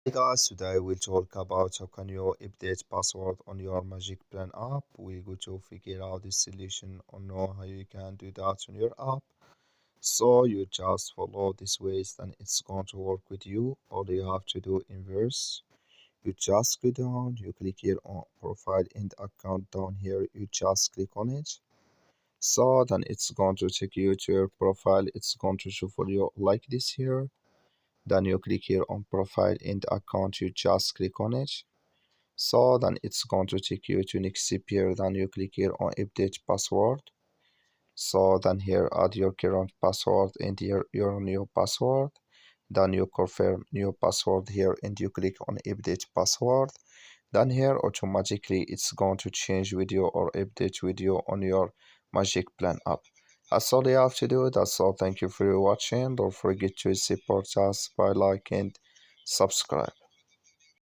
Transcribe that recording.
Hey guys, today we'll talk about how can you update password on your Magicplan app. We're going to figure out the solution or know how you can do that on your app. So you just follow this ways and it's going to work with you. All you have to do inverse. You just go down, you click here on profile and account down here, you just click on it. So then it's going to take you to your profile. It's going to show for you like this here. Then you click here on profile and account, you just click on it. So then it's going to take you to next here. Then you click here on update password. So then here add your current password and here your new password. Then you confirm new password here and you click on update password. Then here automatically it's going to change video or update video on your Magicplan app. That's all you have to do. That's all. Thank you for watching. Don't forget to support us by like and subscribe.